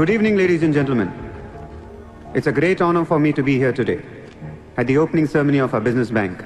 Good evening, ladies and gentlemen. It's a great honor for me to be here today at the opening ceremony of our business bank.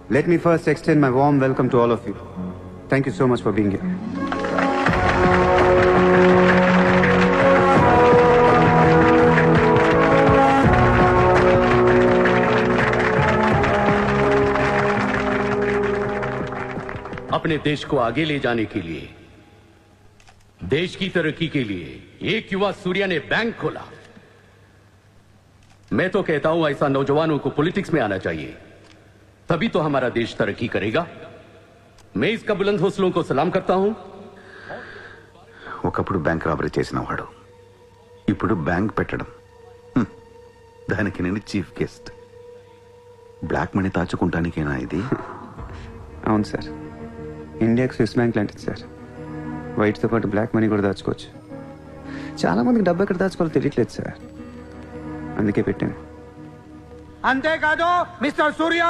Let me first extend my warm welcome to all of you. Thank you so much for being here. अपने देश को आगे ले जाने के लिए, देश की तरक्की के लिए एक युवा सूर्या ने बैंक खोला। मैं तो कहता हूं ऐसा नौजवानों को पॉलिटिक्स में आना चाहिए, तभी तो हमारा देश तरक्की करेगा। मैं इसका बुलंद हौसलों को सलाम करता हूं। ఒకప్పుడు బ్యాంక్ రాబరీ చేసినవాడు ఇప్పుడు బ్యాంక్ పెట్టడం, దానికి నేను చీఫ్ గెస్ట్. బ్లాక్ మనీ దాచుకుంటానికేనా ఇది? అవును సార్, ఇండియాకి స్విస్ బ్యాంక్ లాంటిది సార్. వైట్తో పాటు బ్లాక్ మనీ కూడా దాచుకోవచ్చు. చాలామందికి డబ్బు ఎక్కడ దాచుకోవాలో తెలియట్లేదు సార్, అందుకే పెట్టాను. అంతేకాదు మిస్టర్ సూర్య,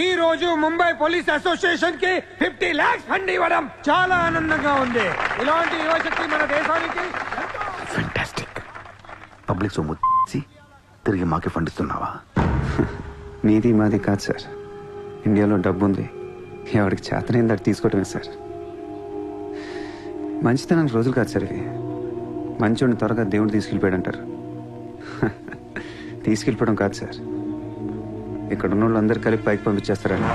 ఈ రోజు ముంబై పోలీస్ అసోసియేషన్ కి 50 lakhs ఫండ్ ఇవ్వడం చాలా ఆనందంగా ఉంది. ఇలాంటి యువశక్తి మన దేశానికి ఫెంటాస్టిక్. పబ్లిక్ సొమ్ము తిరిగి మాకే ఫండ్ ఇస్తున్నావా? మీది మాది కాదు సార్, ఇండియాలో డబ్బు ఉంది, ఎవరికి చేతనైంది అది తీసుకోవటమే సార్. మంచితనానికి రోజులు కాదు సార్ ఇవి. మంచోడిని త్వరగా దేవుడు తీసుకెళ్ళిపోయాడు అంటారు. తీసుకెళ్ళిపోవడం కాదు సార్, ఇక్కడ ఉన్న వాళ్ళందరూ కలిపి పైకి పంపించేస్తారని.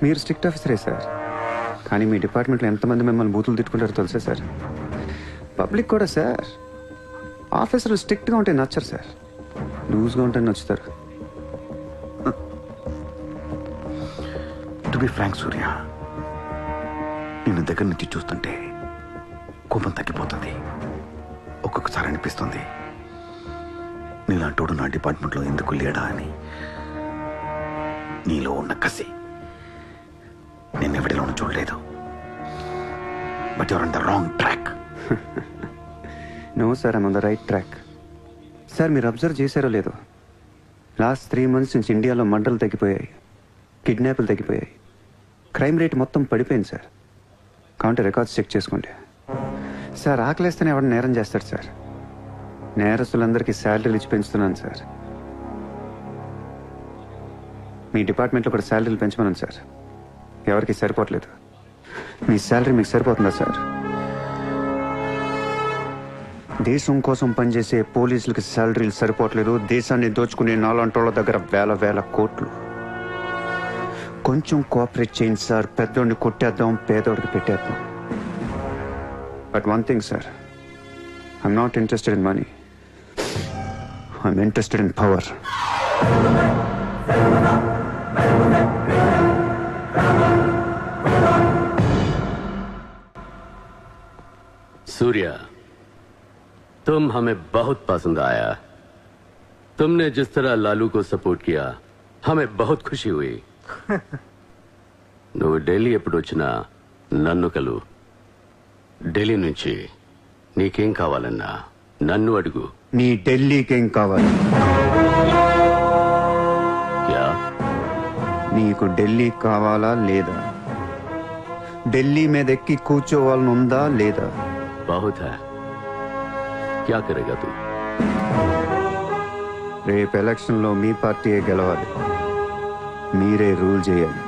మీరు స్ట్రిక్ట్ ఆఫీసరే సార్, కానీ మీ డిపార్ట్మెంట్లో ఎంతమంది మిమ్మల్ని బూతులు తిట్టుకుంటారో తెలుసా సార్? పబ్లిక్ కూడా సార్, ఆఫీసర్లు స్ట్రిక్ట్గా ఉంటే నచ్చరు సార్, లూజ్గా ఉంటే నచ్చుతారు. టు బి ఫ్రాంక్ సూర్య, నిన్ను దగ్గర నుంచి చూస్తుంటే కోపం తగ్గిపోతుంది. ఒక్కొక్కసారి అనిపిస్తుంది నీలాంటోడు నా డిపార్ట్మెంట్లో ఎందుకు లేడా అని. నీలో ఉన్న కసి నేను ఎవరిలోనూ చూడలేదు. But your on the wrong track. No sir, I'm on the right track. Sir మీరు అబ్జర్వ్ చేశారో లేదో, లాస్ట్ 3 months నుంచి ఇండియాలో మర్డర్లు తగ్గిపోయాయి, కిడ్నాప్లు తగ్గిపోయాయి, క్రైమ్ రేట్ మొత్తం పడిపోయింది సార్. కావంటే రికార్డ్స్ చెక్ చేసుకోండి సార్. ఆకలేస్తేనే ఎవరు నేరం చేస్తాడు సార్? నేరస్తులందరికీ శాలరీలు ఇచ్చి పెంచుతున్నాను సార్. మీ డిపార్ట్మెంట్లో కూడా శాలరీలు పెంచమన్నాను సార్, ఎవరికి సరిపోవట్లేదు. మీ శాలరీ మీకు సరిపోతుందా సార్? దేశం కోసం పనిచేసే పోలీసులకి శాలరీలు సరిపోవట్లేదు, దేశాన్ని దోచుకునే నాలాంటోళ్ళ దగ్గర వేల కోట్లు. కొంచెం కోఆపరేట్ చేయండి సార్, పెద్దోడిని కొట్టేద్దాం, పేదోడికి పెట్టేద్దాం. But one thing sir, I'm not interested in money, I'm interested in power. Surya, तुम हमें बहुत पसंद आया। तुमने जिस तरह लालू को सपोर्ट किया, हमें बहुत खुशी हुई. నువ్వు ఢిల్లీ ఎప్పుడు వచ్చినా నన్ను కలు. ఢిల్లీ నుంచి నీకేం కావాలన్నా నన్ను అడుగు. నీ ఢిల్లీకేం కావాలి? క్యా? నీకు ఢిల్లీ కావాలా లేదా? ఢిల్లీ మీద ఎక్కి కూర్చోవాలని ఉందా లేదా? बहुत है, क्या करेगा तू? రేపు ఎలక్షన్లో మీ పార్టీయే గెలవాలి, మీరే రూల్ చేయాలి.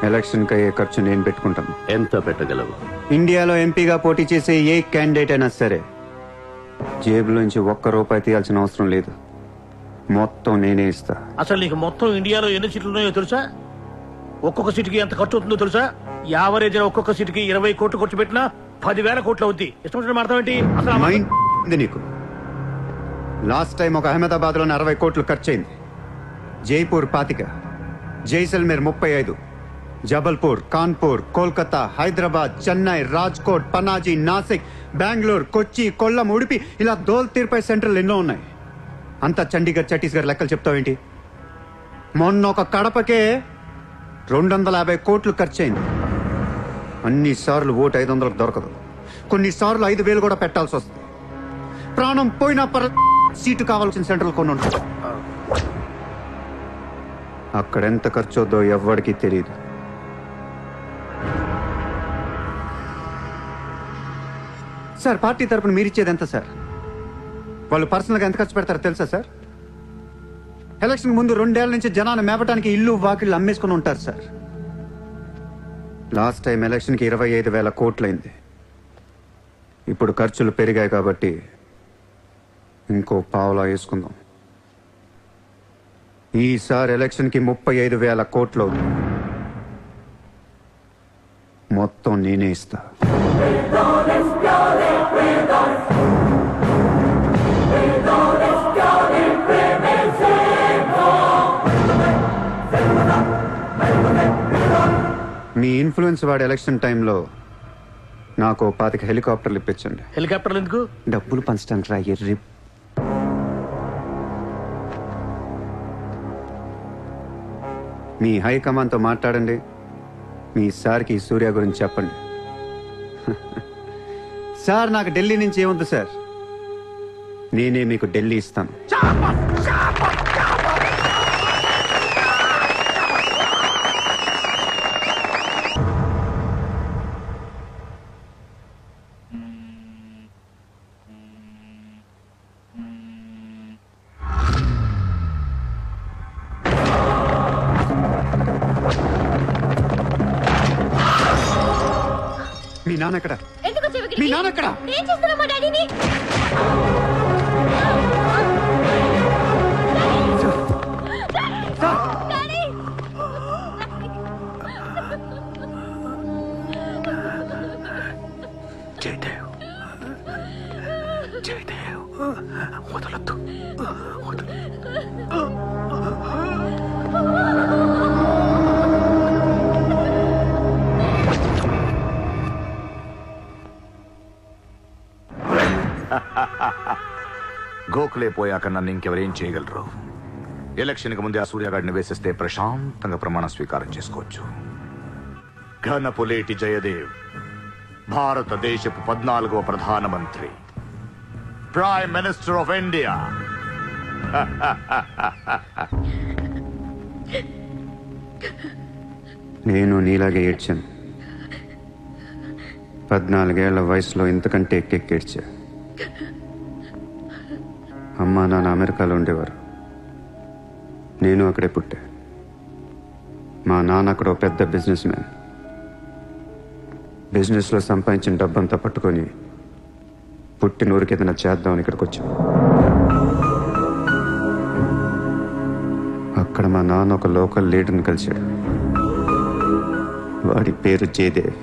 ఎలక్షన్కి అయ్యే ఖర్చు నేను పెట్టుకుంటాను. ఎంత పెట్టగలవు? ఇండియాలో ఎంపీగా పోటీ చేసే ఏ క్యాండిడేట్ అయినా సరే జేబులోంచి ₹1 తీయాల్సిన అవసరం లేదు, మొత్తం నేనే ఇస్తా. అసలు నీకు మొత్తం ఇండియాలో ఎన్ని సీట్లు ఉన్నాయో తెలుసా? ఒక్కొక్క సీటుకి ఎంత ఖర్చు అవుతుందో తెలుసా? యావరేజ్ ఒక్కొక్క సీటుకి 20 కోట్లు ఖర్చు పెట్టినా 10,000 కోట్లు అవుద్ది. ఇష్టం అర్థం ఏంటి అసలు? మైండ్ ఉంది నీకు? లాస్ట్ టైం ఒక అహ్మదాబాద్లోనే 60 కోట్లు ఖర్చు అయింది, జైపూర్ 25, జైసల్మేర్ 35, జబల్పూర్, కాన్పూర్, కోల్కతా, హైదరాబాద్, చెన్నై, రాజ్కోట్, పనాజీ, నాసిక్, బెంగళూరు, కొచ్చి, కొల్లం, ఉడిపి, ఇలా దోల్ తీర్పై సెంటర్లు ఎన్నో ఉన్నాయి. అంతా చండీగఢ్, ఛత్తీస్గఢ్ లెక్కలు చెప్తావేంటి? మొన్న ఒక కడపకే 250 కోట్లు ఖర్చు అయింది. అన్నిసార్లు ఓటు 500 దొరకదు, కొన్నిసార్లు 5,000 కూడా పెట్టాల్సి వస్తుంది. ప్రాణం పోయినా సీటు కావాల్సిన సెంటర్లు కొన్ని ఉంటాయి, అక్కడెంత ఖర్చు అవుద్దో ఎవ్వడికి తెలియదు. సార్ పార్టీ తరపున మీరు ఇచ్చేది ఎంత సార్? వాళ్ళు పర్సనల్గా ఎంత ఖర్చు పెడతారో తెలుసా సార్? ఎలక్షన్ ముందు 2 ఏళ్ల నుంచి జనాన్ని మేపటానికి ఇల్లు వాకిళ్ళు అమ్మేసుకుని ఉంటారు సార్. లాస్ట్ టైం ఎలక్షన్కి 25,000 కోట్లయింది. ఇప్పుడు ఖర్చులు పెరిగాయి కాబట్టి ఇంకో పావులా వేసుకుందాం. ఈసారి ఎలక్షన్కి 35,000 కోట్లు అవుతుంది. మొత్తం నేనే ఇస్తా. మీ ఇన్ఫ్లుయెన్స్ వాడి ఎలక్షన్ టైంలో నాకు 25 హెలికాప్టర్లు ఇప్పించండి. హెలికాప్టర్లు ఎందుకు? డబ్బులు పంచడానికి రా ఎర్రి. మీ హైకమాండ్తో మాట్లాడండి. మీ సార్కి సూర్య గురించి చెప్పండి. సార్ నాకు ఢిల్లీ నుంచి ఏముంది సార్, నేనే మీకు ఢిల్లీ ఇస్తాను. మీ నాన్న ఎక్కడ? మీ నాన్న ఎక్కడ? ఏం చేస్తున్నావు మా డాడీని? జయదేవ్, జయదేవ్, వదలొద్దు, వదలు. గోఖలే పోయాక నన్ను ఇంకెవరేం చేయగలరు? ఎలక్షన్కి ముందే ఆ సూర్యగాడిని వేసేస్తే ప్రశాంతంగా ప్రమాణ స్వీకారం చేసుకోవచ్చు. ఘనపులేటి జయదేవ్ భారతదేశపు 14వ ప్రధానమంత్రి, ప్రైమ్ మినిస్టర్ ఆఫ్ ఇండియా. నేను నీలాగే ఏడ్చాను. 14 ఏళ్ల వయసులో ఇంతకంటే ఎక్కెక్కేడ్చా. అమ్మా నాన్న అమెరికాలో ఉండేవారు, నేను అక్కడే పుట్టా. మా నాన్న అక్కడ పెద్ద బిజినెస్ మ్యాన్. బిజినెస్లో సంపాదించిన డబ్బంతా పట్టుకొని పుట్టినూరికి ఏదైనా చేద్దామని ఇక్కడికి వచ్చాం. అక్కడ మా నాన్న ఒక లోకల్ లీడర్ని కలిశాడు. వాడి పేరు జయదేవ్.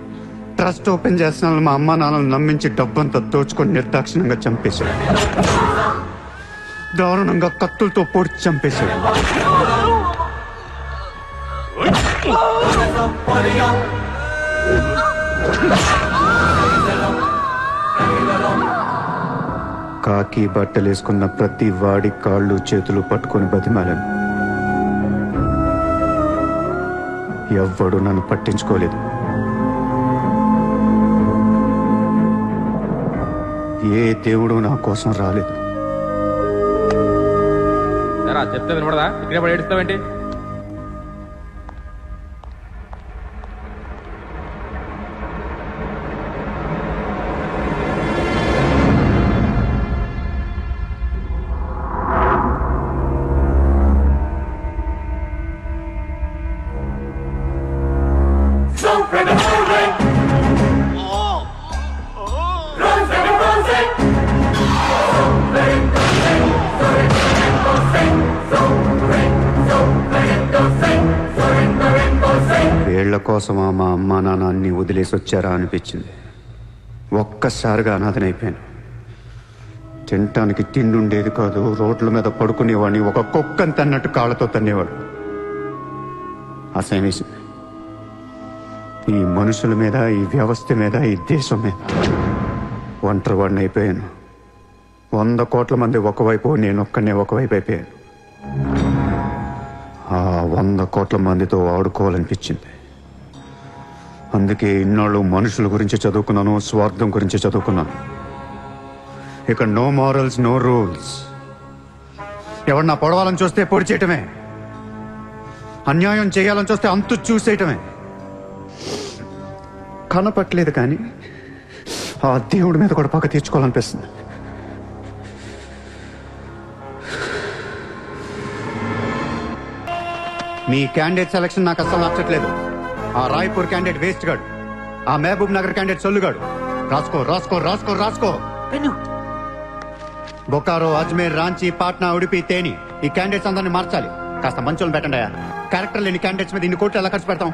ట్రస్ట్ ఓపెన్ చేస్తున్న మా అమ్మా నాన్నలు నమ్మించి డబ్బంతా దోచుకొని నిర్దాక్షిణంగా చంపేశాడు. దారుణంగా కత్తులతో పొడిచి చంపేశాడు. కాకి బట్టలేసుకున్న ప్రతి వాడి కాళ్ళు చేతులు పట్టుకొని బతిమాలను. ఎవ్వడు నన్ను పట్టించుకోలేదు. ఏ దేవుడు నా కోసం రాలేదు. చెప్తే వినపడదా? ఇక్కడే పడి ఏడుస్తావేంటి? వీళ్ల కోసమా మా అమ్మా నాన్న అన్ని వదిలేసి వచ్చారా అనిపించింది. ఒక్కసారిగా అనాథనైపోయాను. తినటానికి తిండి ఉండేది కాదు. రోడ్ల మీద పడుకునేవాడిని. ఒక కుక్కని తన్నట్టు కాళ్ళతో తన్నేవాడు. అసహ్యం. ఈ మనుషుల మీద, ఈ వ్యవస్థ మీద, ఈ దేశం మీద ఒంటరివాడిని అయిపోయాను. 100 కోట్ల మంది ఒకవైపు, నేను ఒక్కనే ఒకవైపు అయిపోయాను. ఆ 100 కోట్ల మందితో ఆడుకోవాలనిపించింది. అందుకే ఇన్నాళ్ళు మనుషుల గురించి చదువుకున్నాను, స్వార్థం గురించి చదువుకున్నాను. ఇక నో మారల్స్, నో రూల్స్. ఎవరన్నా పొడవాలని చూస్తే పొడి చేయటమే, అన్యాయం చేయాలని చూస్తే అంతు చూసేయటమే. కనపట్లేదు కానీ ఆ దేవుడి మీద కూడా పక్క తీర్చుకోవాలనిపిస్తుంది. మీ క్యాండిడేట్ సెలక్షన్ నాకు అస్సలు నచ్చట్లేదు. ఆ రాయ్పూర్ క్యాండిడేట్ వేస్ట్ గాడు, ఆ మహబూబ్ నగర్ క్యాండిడేట్ సొల్లుగాడు. రాసుకో రాసుకో రాసుకో రాసుకో. బొకారో, అజ్మేర్, రాంచీ, పాట్నా, ఉడిపి, తేని ఈ క్యాండిడేట్స్ అందరిని మార్చాలి. కాస్త మంచోళ్ళని పెట్టండి. క్యారెక్టర్ లేని క్యాండిడేట్స్ మీద ఇన్ని కోట్లు ఎలా ఖర్చు పెడతాం?